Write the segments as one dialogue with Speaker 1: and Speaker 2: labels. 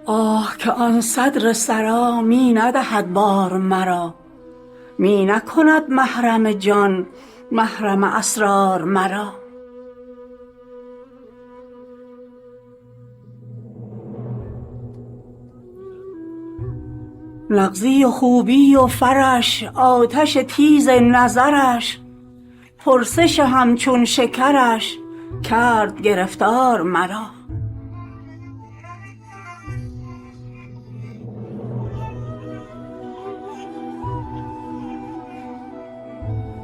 Speaker 1: آه که آن صدر سرا می ندهد بار مرا، می نکند محرم جان محرم اسرار مرا. نغزی و خوبی و فرش، آتش تیز نظرش، پرسش همچون شکرش کرد گرفتار مرا.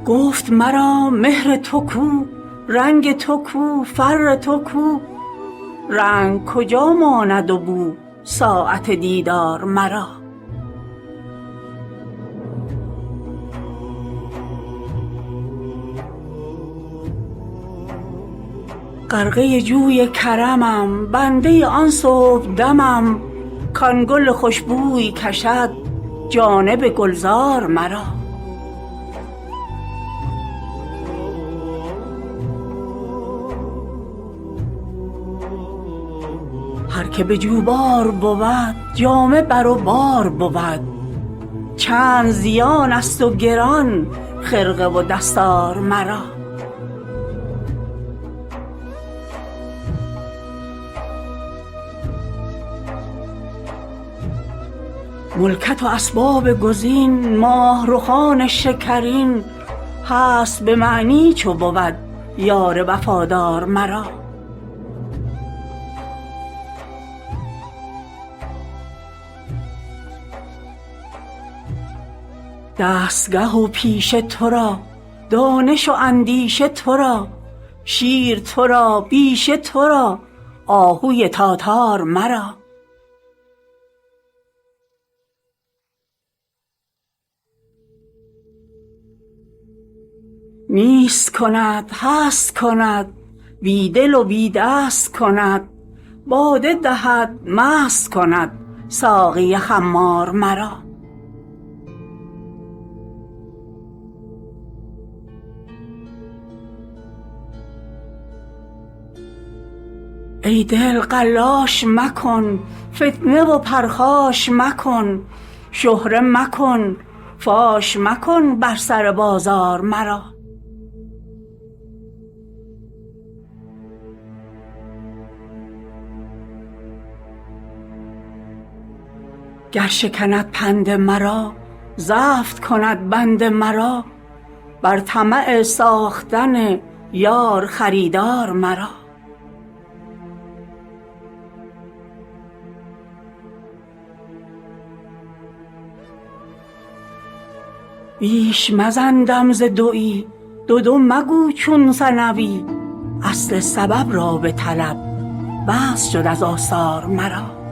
Speaker 1: گفت مرا مهر تو کو، رنگ تو کو، فر تو کو، رنگ کجا ماند و بو ساعت دیدار مرا. غرقه جوی کرمم، بنده آن صبحدمم، کان گل خوشبوی کشد جانب گلزار مرا. هر که به جوبار بود جامه بر و بار بود، چند زیان است و گران خرقه و دستار مرا. ملکت و اسباب گزین، ماه رخان شکرین، هست به معنی چو بود یار وفادار مرا. دستگه و پیشه ترا، دانش و اندیشه ترا، شیر ترا، بیشه ترا، آهوی تاتار مرا. نیست کند هست کند، بی دل و بی دست کند، باده دهد مست کند ساقی خمار مرا. ای دل قلاش مکن، فتنه و پرخاش مکن، شهره مکن، فاش مکن بر سر بازار مرا. گر شکند پند مرا، زفت کند بند مرا، بر طمع ساختن یار خریدار مرا. بیش مزن دم ز دوی، دو مگو چون ثنوی، اصل سبب را بطلب بس شد از آثار مرا.